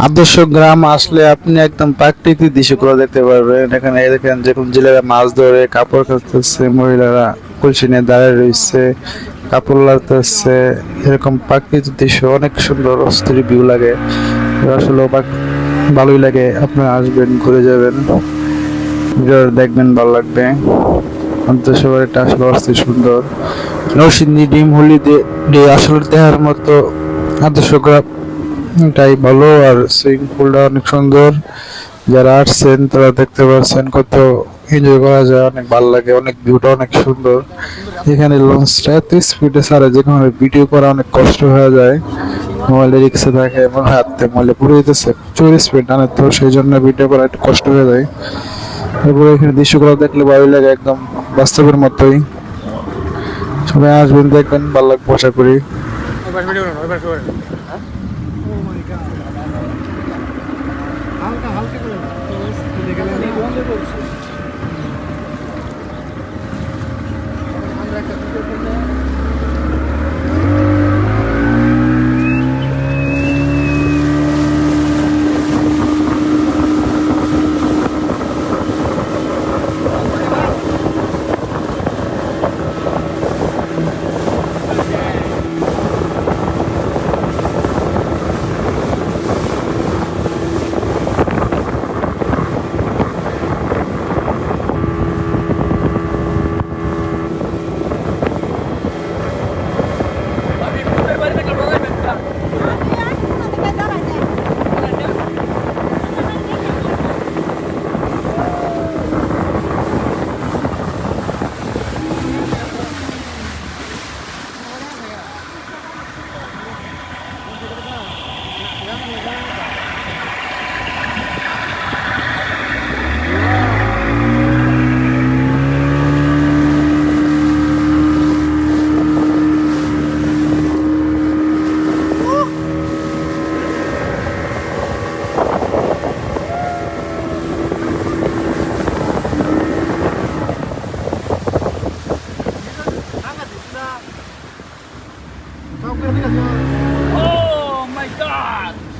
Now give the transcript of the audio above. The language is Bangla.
আদর্শ গ্রাম আসলে আপনি একদম প্রাকৃতিক দৃশ্যগুলো দেখতে পারবেন। এখানে দেখেন যে কোন জেলেরা মাছ ধরে কাপড় কাচতেছে, মহিলারা কলসি নিয়ে দাঁড়িয়ে রয়েছে, কাপড় লাড়তেছে। এরকম প্রাকৃতিক দৃশ্য অনেক সুন্দর, অস্থির ভিউ লাগে। আসলে ভালোই লাগে। আপনারা আসবেন, ঘুরে যাবেন, ভিডিও দেখবেন, ভালো লাগবে। আদর্শ বাড়িটা আসলে অস্থির সুন্দর। নরসিংদী ডিম হলিডে আসলে দেখার মতো আদর্শ গ্রাম এটাই ভালো। আর সুইমিং পুলটা অনেক সুন্দর। যারা আসছেন তারা দেখতে পাচ্ছেন কত এনজয় করা যায়, অনেক ভালো লাগে, অনেক ভিউটা অনেক সুন্দর। এখানে লঞ্চটা এত স্পিডে ছাড়ে যেখানে ভিডিও করা অনেক কষ্ট হয়ে যায়। মোবাইলে রিক্সে থাকে, মনে হয় হাতে মোবাইলে পুরো যেতেছে, প্রচুর স্পিড টানে, তো সেই জন্য ভিডিও করা একটু কষ্ট হয়ে যায়। তারপরে এখানে দৃশ্যগুলো দেখলে ভালোই লাগে, একদম বাস্তবের মতোই। সবাই আসবেন, দেখবেন, ভালো লাগবে আশা করি। হালকা হালকা করে আমরা একটা ভিডিও করলে Oh my God!